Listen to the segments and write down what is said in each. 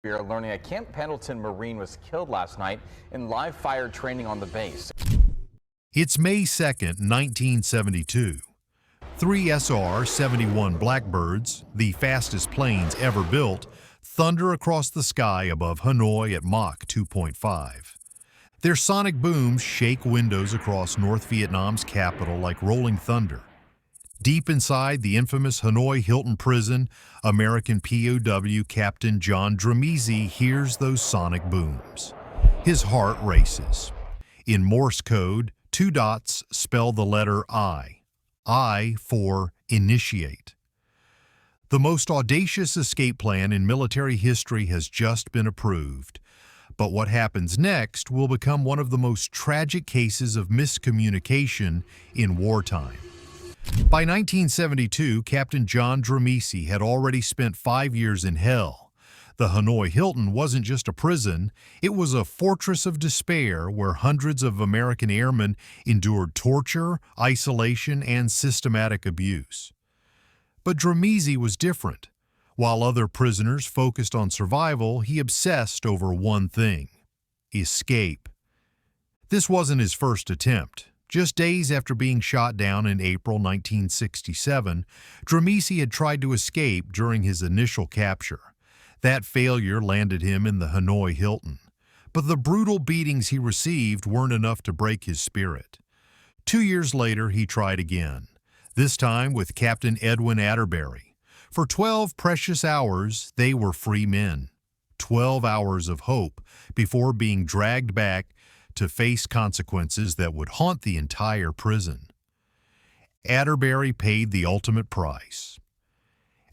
We are learning a Camp Pendleton Marine was killed last night in live fire training on the base. It's May 2nd, 1972. Three SR-71 Blackbirds, the fastest planes ever built, thunder across the sky above Hanoi at Mach 2.5. Their sonic booms shake windows across North Vietnam's capital like rolling thunder. Deep inside the infamous Hanoi Hilton prison, American POW Captain John Dramese hears those sonic booms. His heart races. In Morse code, 2 dots spell the letter I. I for initiate. The most audacious escape plan in military history has just been approved. But what happens next will become one of the most tragic cases of miscommunication in wartime. By 1972, Captain John Dramese had already spent 5 years in hell. The Hanoi Hilton wasn't just a prison, it was a fortress of despair where hundreds of American airmen endured torture, isolation, and systematic abuse. But Dramese was different. While other prisoners focused on survival, he obsessed over one thing: escape. This wasn't his first attempt. Just days after being shot down in April 1967, Dramese had tried to escape during his initial capture. That failure landed him in the Hanoi Hilton. But the brutal beatings he received weren't enough to break his spirit. 2 years later, he tried again, this time with Captain Edwin Atterbury. For 12 precious hours, they were free men. 12 hours of hope before being dragged back to face consequences that would haunt the entire prison. Atterbury paid the ultimate price.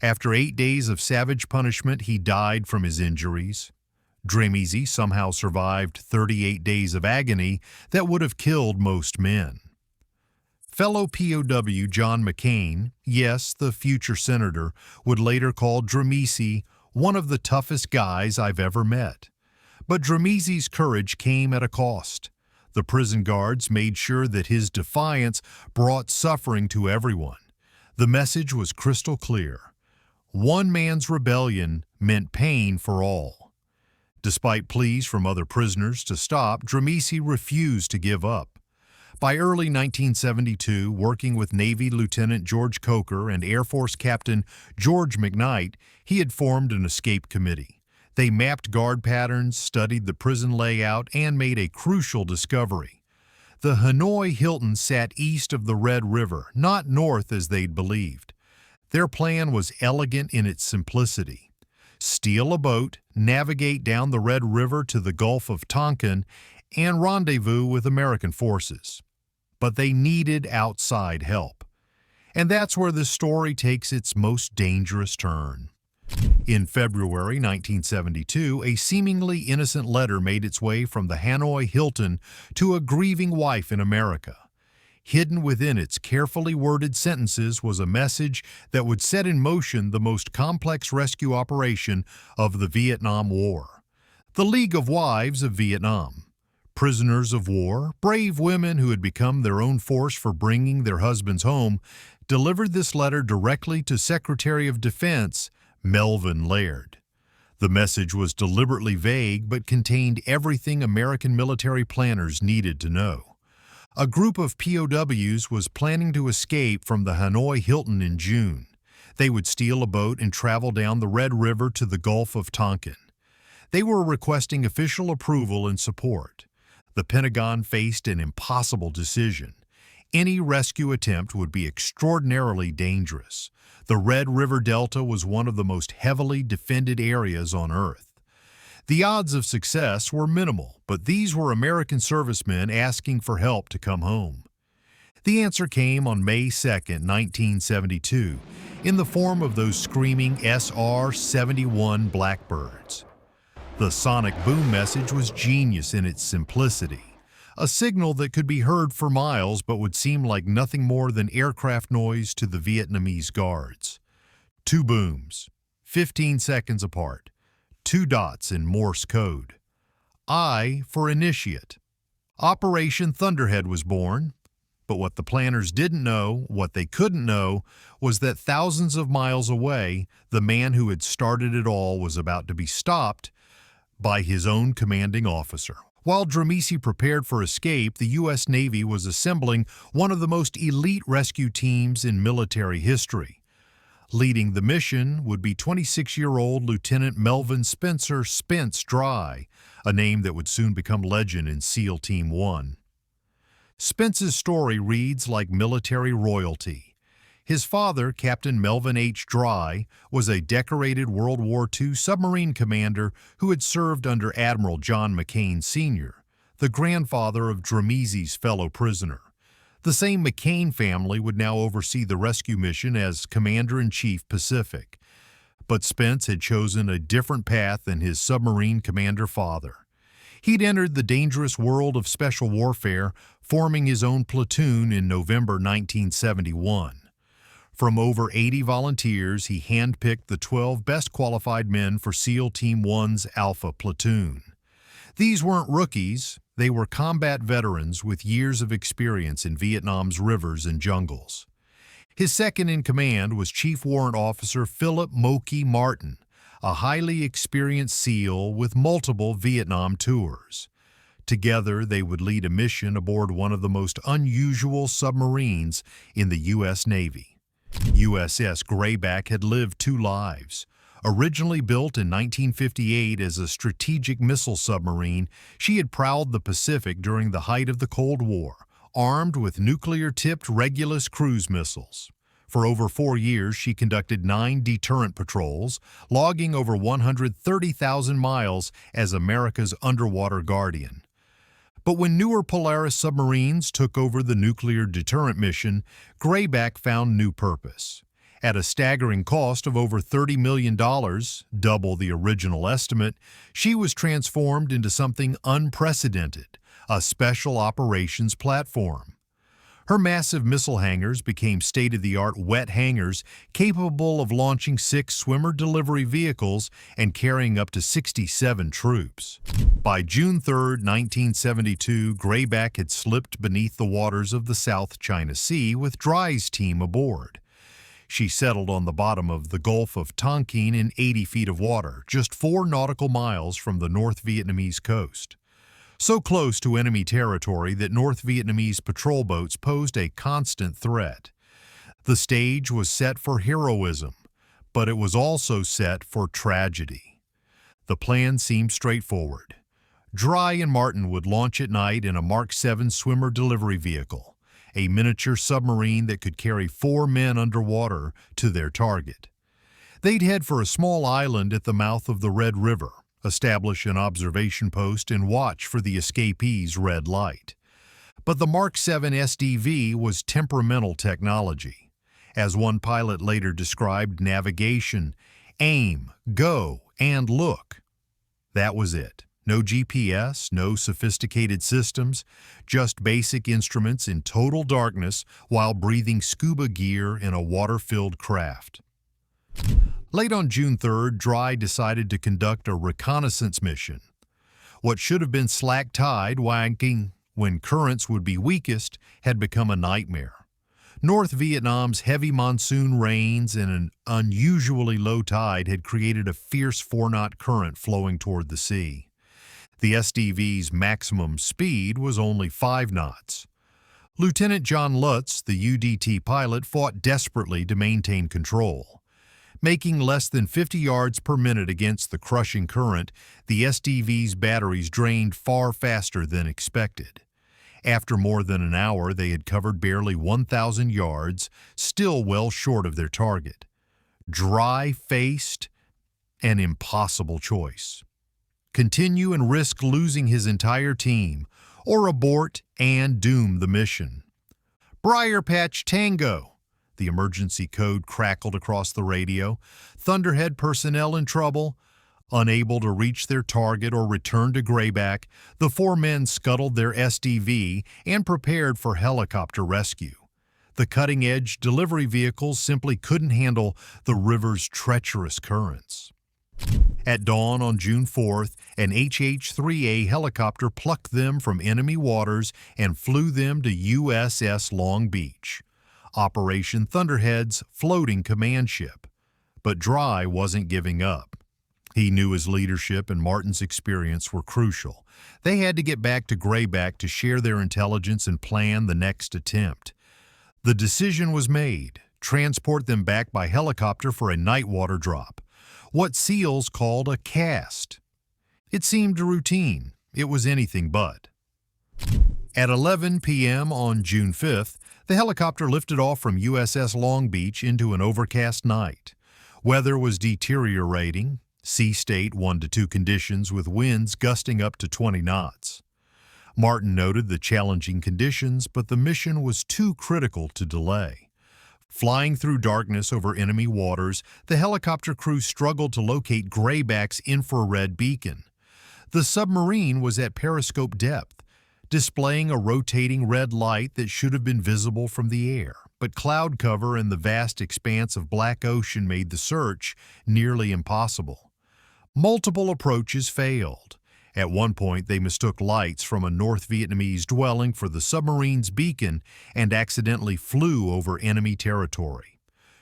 After 8 days of savage punishment, he died from his injuries. Dramese somehow survived 38 days of agony that would have killed most men. Fellow POW John McCain, yes, the future senator, would later call Dramese one of the toughest guys I've ever met. But Dramese's courage came at a cost. The prison guards made sure that his defiance brought suffering to everyone. The message was crystal clear. One man's rebellion meant pain for all. Despite pleas from other prisoners to stop, Dramese refused to give up. By early 1972, working with Navy Lieutenant George Coker and Air Force Captain George McKnight, he had formed an escape committee. They mapped guard patterns, studied the prison layout, and made a crucial discovery. The Hanoi Hilton sat east of the Red River, not north as they'd believed. Their plan was elegant in its simplicity. Steal a boat, navigate down the Red River to the Gulf of Tonkin, and rendezvous with American forces. But they needed outside help. And that's where this story takes its most dangerous turn. In February 1972, a seemingly innocent letter made its way from the Hanoi Hilton to a grieving wife in America. Hidden within its carefully worded sentences was a message that would set in motion the most complex rescue operation of the Vietnam War. The League of Wives of Vietnam. Prisoners of war, brave women who had become their own force for bringing their husbands home, delivered this letter directly to Secretary of Defense Melvin Laird. The message was deliberately vague but contained everything American military planners needed to know. A group of POWs was planning to escape from the Hanoi Hilton in June. They would steal a boat and travel down the Red River to the Gulf of Tonkin. They were requesting official approval and support. The Pentagon faced an impossible decision. Any rescue attempt would be extraordinarily dangerous. The Red River Delta was one of the most heavily defended areas on Earth. The odds of success were minimal, but these were American servicemen asking for help to come home. The answer came on May 2, 1972, in the form of those screaming SR-71 Blackbirds. The sonic boom message was genius in its simplicity. A signal that could be heard for miles but would seem like nothing more than aircraft noise to the Vietnamese guards. 2 booms, 15 seconds apart, 2 dots in Morse code. I for initiate. Operation Thunderhead was born. But what the planners didn't know, what they couldn't know, was that thousands of miles away, the man who had started it all was about to be stopped by his own commanding officer. While Dramisi prepared for escape, the U.S. Navy was assembling one of the most elite rescue teams in military history. Leading the mission would be 26-year-old Lieutenant Melvin Spencer "Spence" Dry, a name that would soon become legend in SEAL Team 1. Spence's story reads like military royalty. His father, Captain Melvin H. Dry, was a decorated World War II submarine commander who had served under Admiral John McCain Sr., the grandfather of Dramisi's fellow prisoner. The same McCain family would now oversee the rescue mission as Commander-in-Chief Pacific. But Spence had chosen a different path than his submarine commander father. He'd entered the dangerous world of special warfare, forming his own platoon in November 1971. From over 80 volunteers, he handpicked the 12 best qualified men for SEAL Team 1's Alpha Platoon. These weren't rookies. They were combat veterans with years of experience in Vietnam's rivers and jungles. His second in command was Chief Warrant Officer Philip "Moki" Martin, a highly experienced SEAL with multiple Vietnam tours. Together, they would lead a mission aboard one of the most unusual submarines in the U.S. Navy. USS Grayback had lived two lives. Originally built in 1958 as a strategic missile submarine, she had prowled the Pacific during the height of the Cold War, armed with nuclear-tipped Regulus cruise missiles. For over 4 years, she conducted 9 deterrent patrols, logging over 130,000 miles as America's underwater guardian. But when newer Polaris submarines took over the nuclear deterrent mission, Grayback found new purpose. At a staggering cost of over $30 million, double the original estimate, she was transformed into something unprecedented, a special operations platform. Her massive missile hangars became state-of-the-art wet hangars capable of launching 6 swimmer delivery vehicles and carrying up to 67 troops. By June 3, 1972, Grayback had slipped beneath the waters of the South China Sea with Dry's team aboard. She settled on the bottom of the Gulf of Tonkin in 80 feet of water, just 4 nautical miles from the North Vietnamese coast. So close to enemy territory that North Vietnamese patrol boats posed a constant threat. The stage was set for heroism, but it was also set for tragedy. The plan seemed straightforward. Dry and Martin would launch at night in a Mark 7 swimmer delivery vehicle, a miniature submarine that could carry 4 men underwater to their target. They'd head for a small island at the mouth of the Red River, establish an observation post, and watch for the escapees' red light. But the Mark 7 SDV was temperamental technology. As one pilot later described navigation, aim, go, and look. That was it. No GPS, no sophisticated systems, just basic instruments in total darkness while breathing scuba gear in a water-filled craft. Late on June 3rd, Dry decided to conduct a reconnaissance mission. What should have been slack tide wanking when currents would be weakest had become a nightmare. North Vietnam's heavy monsoon rains and an unusually low tide had created a fierce 4-knot current flowing toward the sea. The SDV's maximum speed was only 5 knots. Lieutenant John Lutz, the UDT pilot, fought desperately to maintain control. Making less than 50 yards per minute against the crushing current, the SDV's batteries drained far faster than expected. After more than an hour, they had covered barely 1,000 yards, still well short of their target. Dry faced an impossible choice. Continue and risk losing his entire team, or abort and doom the mission. Briar Patch Tango! The emergency code crackled across the radio. Thunderhead personnel in trouble. Unable to reach their target or return to Grayback, the 4 men scuttled their SDV and prepared for helicopter rescue. The cutting-edge delivery vehicles simply couldn't handle the river's treacherous currents. At dawn on June 4th, an HH-3A helicopter plucked them from enemy waters and flew them to USS Long Beach, Operation Thunderhead's floating command ship. But Dry wasn't giving up. He knew his leadership and Martin's experience were crucial. They had to get back to Grayback to share their intelligence and plan the next attempt. The decision was made: transport them back by helicopter for a night water drop, what SEALs called a cast. It seemed routine. It was anything but. At 11 p.m. on June 5th, the helicopter lifted off from USS Long Beach into an overcast night. Weather was deteriorating. Sea state 1 to 2 conditions with winds gusting up to 20 knots. Martin noted the challenging conditions, but the mission was too critical to delay. Flying through darkness over enemy waters, the helicopter crew struggled to locate Grayback's infrared beacon. The submarine was at periscope depth, displaying a rotating red light that should have been visible from the air, but cloud cover and the vast expanse of black ocean made the search nearly impossible. Multiple approaches failed. At one point, they mistook lights from a North Vietnamese dwelling for the submarine's beacon and accidentally flew over enemy territory.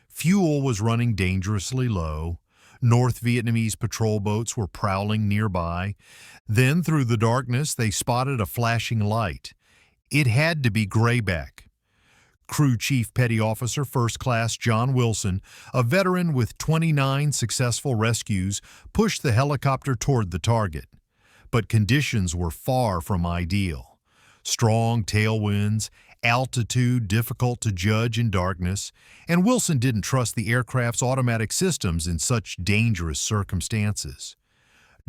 Fuel was running dangerously low. North Vietnamese patrol boats were prowling nearby. Then, through the darkness, they spotted a flashing light. It had to be Grayback. Crew Chief Petty Officer First Class John Wilson, a veteran with 29 successful rescues, pushed the helicopter toward the target. But conditions were far from ideal. Strong tailwinds, altitude difficult to judge in darkness, and Wilson didn't trust the aircraft's automatic systems in such dangerous circumstances.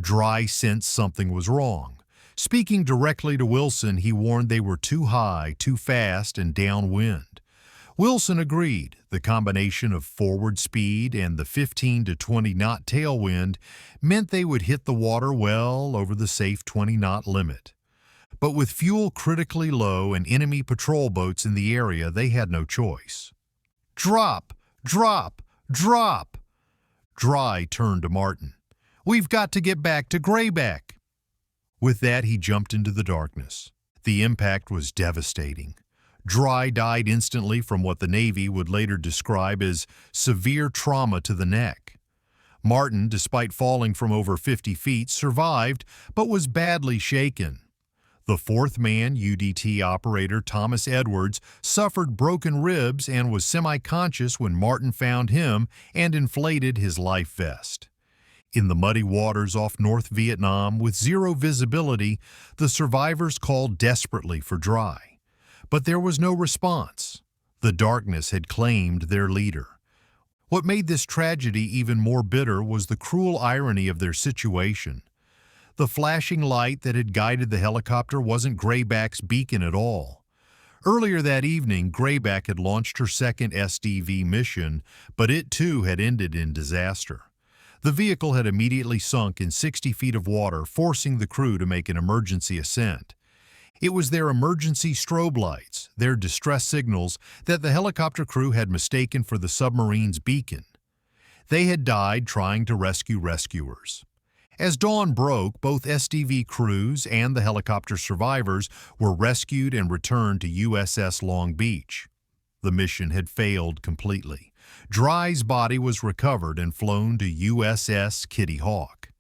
Dry sensed something was wrong. Speaking directly to Wilson, he warned they were too high, too fast, and downwind. Wilson agreed. The combination of forward speed and the 15 to 20 knot tailwind meant they would hit the water well over the safe 20 knot limit. But with fuel critically low and enemy patrol boats in the area, they had no choice. Drop! Drop! Drop! Dry turned to Martin. We've got to get back to Grayback. With that, he jumped into the darkness. The impact was devastating. Dry died instantly from what the Navy would later describe as severe trauma to the neck. Martin, despite falling from over 50 feet, survived but was badly shaken. The fourth man, UDT operator Thomas Edwards, suffered broken ribs and was semi-conscious when Martin found him and inflated his life vest. In the muddy waters off North Vietnam, with zero visibility, the survivors called desperately for Dry. But there was no response. The darkness had claimed their leader. What made this tragedy even more bitter was the cruel irony of their situation. The flashing light that had guided the helicopter wasn't Grayback's beacon at all. Earlier that evening, Grayback had launched her second SDV mission, but it too had ended in disaster. The vehicle had immediately sunk in 60 feet of water, forcing the crew to make an emergency ascent. It was their emergency strobe lights, their distress signals, that the helicopter crew had mistaken for the submarine's beacon. They had died trying to rescue rescuers. As dawn broke, both SDV crews and the helicopter survivors were rescued and returned to USS Long Beach. The mission had failed completely. Dry's body was recovered and flown to USS Kitty Hawk.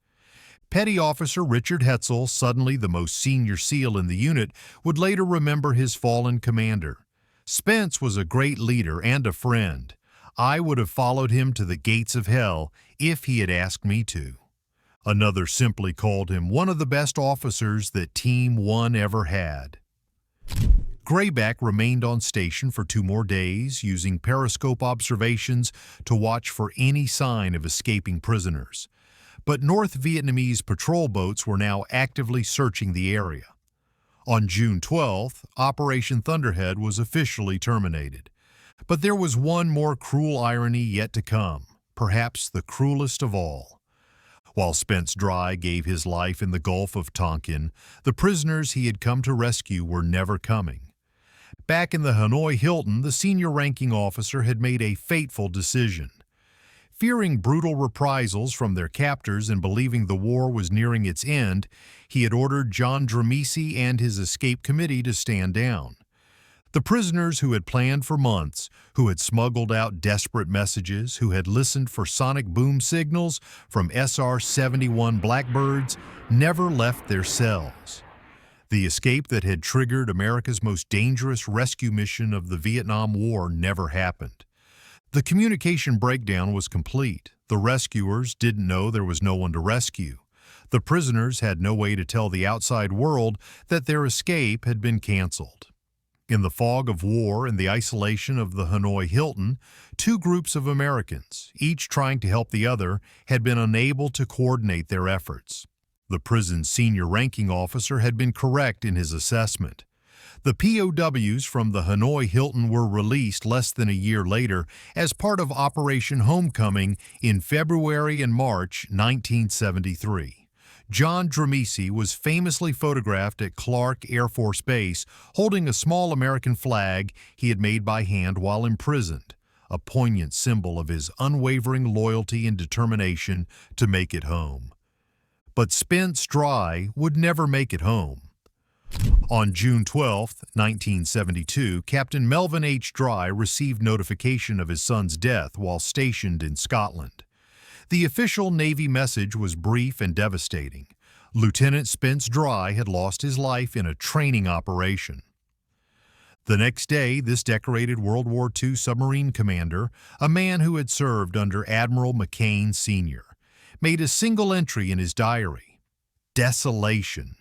Petty Officer Richard Hetzel, suddenly the most senior SEAL in the unit, would later remember his fallen commander. Spence was a great leader and a friend. I would have followed him to the gates of hell if he had asked me to. Another simply called him one of the best officers that Team 1 ever had. Grayback remained on station for 2 more days, using periscope observations to watch for any sign of escaping prisoners. But North Vietnamese patrol boats were now actively searching the area. On June 12th, Operation Thunderhead was officially terminated. But there was one more cruel irony yet to come, perhaps the cruelest of all. While Spence Dry gave his life in the Gulf of Tonkin, the prisoners he had come to rescue were never coming. Back in the Hanoi Hilton, the senior ranking officer had made a fateful decision. Fearing brutal reprisals from their captors and believing the war was nearing its end, he had ordered John Dramisi and his escape committee to stand down. The prisoners who had planned for months, who had smuggled out desperate messages, who had listened for sonic boom signals from SR-71 Blackbirds, never left their cells. The escape that had triggered America's most dangerous rescue mission of the Vietnam War never happened. The communication breakdown was complete. The rescuers didn't know there was no one to rescue. The prisoners had no way to tell the outside world that their escape had been canceled. In the fog of war and the isolation of the Hanoi Hilton, two groups of Americans, each trying to help the other, had been unable to coordinate their efforts. The prison's senior ranking officer had been correct in his assessment. The POWs from the Hanoi Hilton were released less than a year later as part of Operation Homecoming in February and March 1973. John Dramisi was famously photographed at Clark Air Force Base holding a small American flag he had made by hand while imprisoned, a poignant symbol of his unwavering loyalty and determination to make it home. But Spence Dry would never make it home. On June 12, 1972, Captain Melvin H. Dry received notification of his son's death while stationed in Scotland. The official Navy message was brief and devastating. Lieutenant Spence Dry had lost his life in a training operation. The next day, this decorated World War II submarine commander, a man who had served under Admiral McCain Sr., made a single entry in his diary: desolation.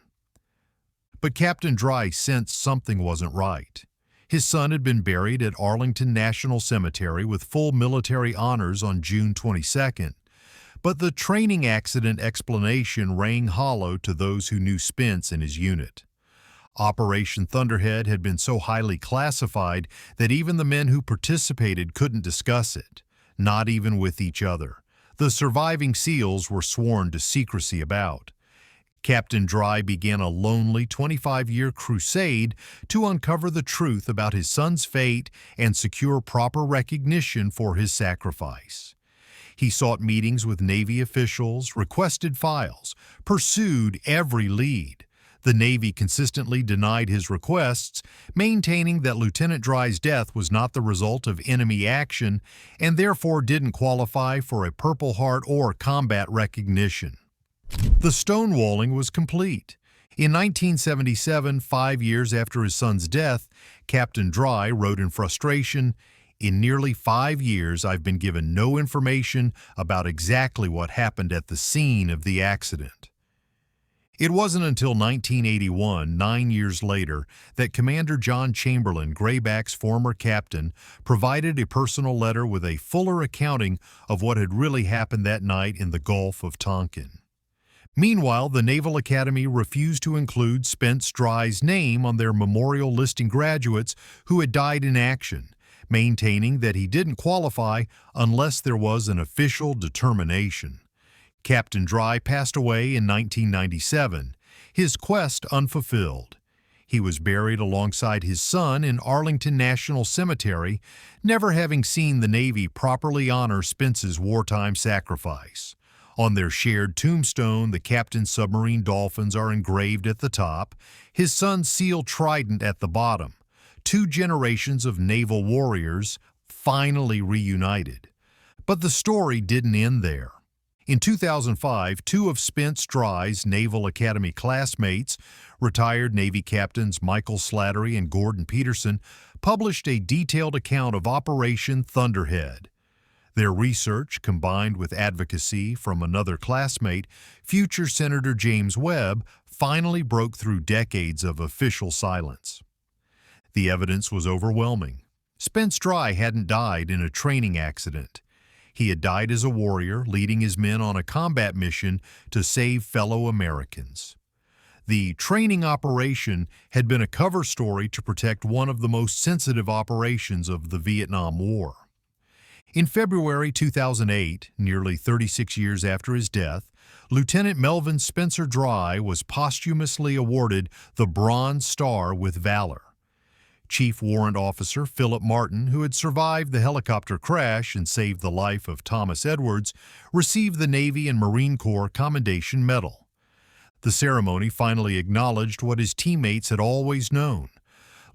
But Captain Dry sensed something wasn't right. His son had been buried at Arlington National Cemetery with full military honors on June 22nd. But the training accident explanation rang hollow to those who knew Spence and his unit. Operation Thunderhead had been so highly classified that even the men who participated couldn't discuss it, not even with each other. The surviving SEALs were sworn to secrecy about. Captain Dry began a lonely 25-year crusade to uncover the truth about his son's fate and secure proper recognition for his sacrifice. He sought meetings with Navy officials, requested files, pursued every lead. The Navy consistently denied his requests, maintaining that Lieutenant Dry's death was not the result of enemy action and therefore didn't qualify for a Purple Heart or combat recognition. The stonewalling was complete. In 1977, 5 years after his son's death, Captain Dry wrote in frustration, "In nearly 5 years, I've been given no information about exactly what happened at the scene of the accident." It wasn't until 1981, 9 years later, that Commander John Chamberlain, Grayback's former captain, provided a personal letter with a fuller accounting of what had really happened that night in the Gulf of Tonkin. Meanwhile, the Naval Academy refused to include Spence Dry's name on their memorial listing graduates who had died in action, maintaining that he didn't qualify unless there was an official determination. Captain Dry passed away in 1997, his quest unfulfilled. He was buried alongside his son in Arlington National Cemetery, never having seen the Navy properly honor Spence's wartime sacrifice. On their shared tombstone, the captain's submarine dolphins are engraved at the top, his son's seal trident at the bottom. 2 generations of naval warriors finally reunited. But the story didn't end there. In 2005, 2 of Spence Dry's Naval Academy classmates, retired Navy captains Michael Slattery and Gordon Peterson, published a detailed account of Operation Thunderhead. Their research, combined with advocacy from another classmate, future Senator James Webb, finally broke through decades of official silence. The evidence was overwhelming. Spence Dry hadn't died in a training accident. He had died as a warrior, leading his men on a combat mission to save fellow Americans. The training operation had been a cover story to protect one of the most sensitive operations of the Vietnam War. In February 2008, nearly 36 years after his death, Lieutenant Melvin Spencer Dry was posthumously awarded the Bronze Star with Valor. Chief Warrant Officer Philip Martin, who had survived the helicopter crash and saved the life of Thomas Edwards, received the Navy and Marine Corps Commendation Medal. The ceremony finally acknowledged what his teammates had always known.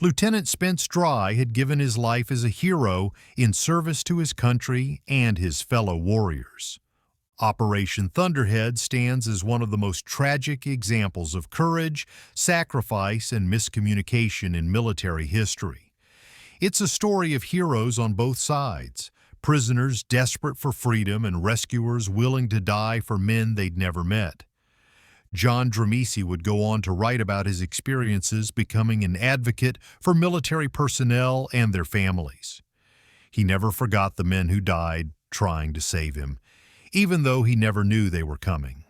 Lieutenant Spence Dry had given his life as a hero in service to his country and his fellow warriors. Operation Thunderhead stands as one of the most tragic examples of courage, sacrifice, and miscommunication in military history. It's a story of heroes on both sides, prisoners desperate for freedom and rescuers willing to die for men they'd never met. John Dramisi would go on to write about his experiences becoming an advocate for military personnel and their families. He never forgot the men who died trying to save him, even though he never knew they were coming.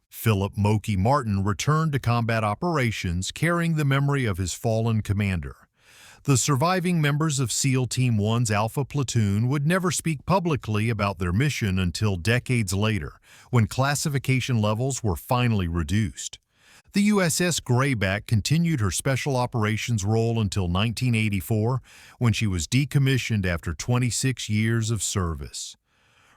Philip Moki Martin returned to combat operations carrying the memory of his fallen commander. The surviving members of SEAL Team 1's Alpha Platoon would never speak publicly about their mission until decades later, when classification levels were finally reduced. The USS Grayback continued her special operations role until 1984, when she was decommissioned after 26 years of service.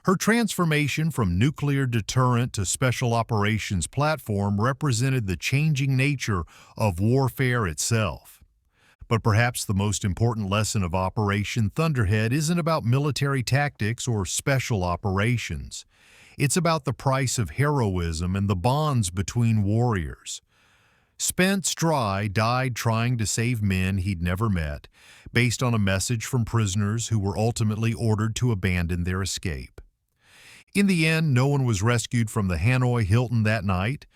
Her transformation from nuclear deterrent to special operations platform represented the changing nature of warfare itself. But perhaps the most important lesson of Operation Thunderhead isn't about military tactics or special operations. It's about the price of heroism and the bonds between warriors. Spence Dry died trying to save men he'd never met, based on a message from prisoners who were ultimately ordered to abandon their escape. In the end, no one was rescued from the Hanoi Hilton that night,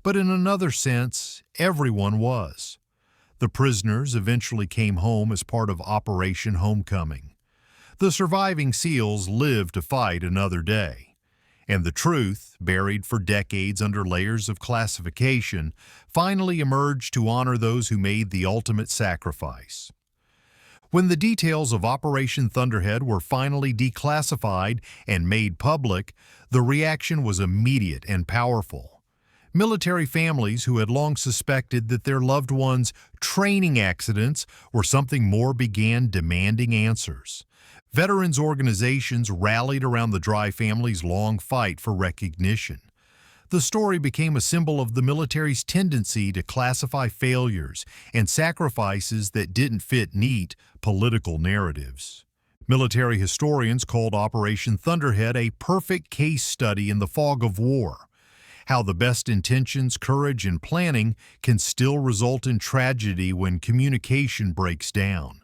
but in another sense, everyone was. The prisoners eventually came home as part of Operation Homecoming. The surviving SEALs lived to fight another day. And the truth, buried for decades under layers of classification, finally emerged to honor those who made the ultimate sacrifice. When the details of Operation Thunderhead were finally declassified and made public, the reaction was immediate and powerful. Military families who had long suspected that their loved ones' training accidents were something more began demanding answers. Veterans organizations rallied around the Dry family's long fight for recognition. The story became a symbol of the military's tendency to classify failures and sacrifices that didn't fit neat political narratives. Military historians called Operation Thunderhead a perfect case study in the fog of war. How the best intentions, courage, and planning can still result in tragedy when communication breaks down.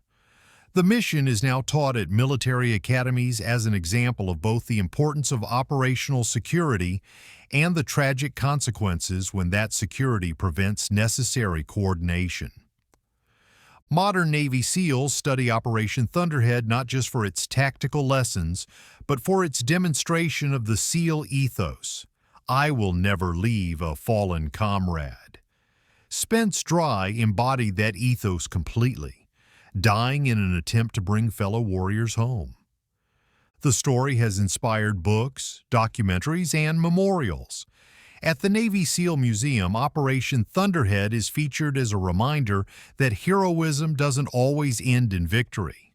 The mission is now taught at military academies as an example of both the importance of operational security and the tragic consequences when that security prevents necessary coordination. Modern Navy SEALs study Operation Thunderhead not just for its tactical lessons, but for its demonstration of the SEAL ethos. I will never leave a fallen comrade. Spence Dry embodied that ethos completely, dying in an attempt to bring fellow warriors home. The story has inspired books, documentaries, and memorials. At the Navy SEAL Museum, Operation Thunderhead is featured as a reminder that heroism doesn't always end in victory.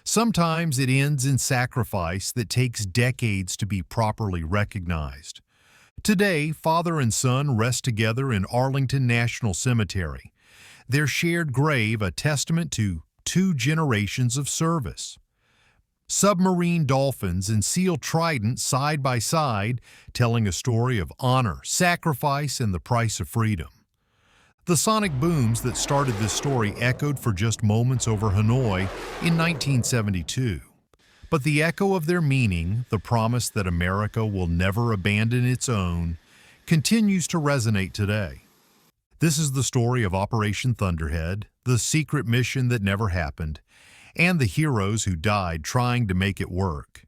Sometimes it ends in sacrifice that takes decades to be properly recognized. Today, father and son rest together in Arlington National Cemetery, their shared grave a testament to 2 generations of service. Submarine Dolphins and SEAL Trident side by side, telling a story of honor, sacrifice, and the price of freedom. The sonic booms that started this story echoed for just moments over Hanoi in 1972. But the echo of their meaning, the promise that America will never abandon its own, continues to resonate today. This is the story of Operation Thunderhead, the secret mission that never happened, and the heroes who died trying to make it work.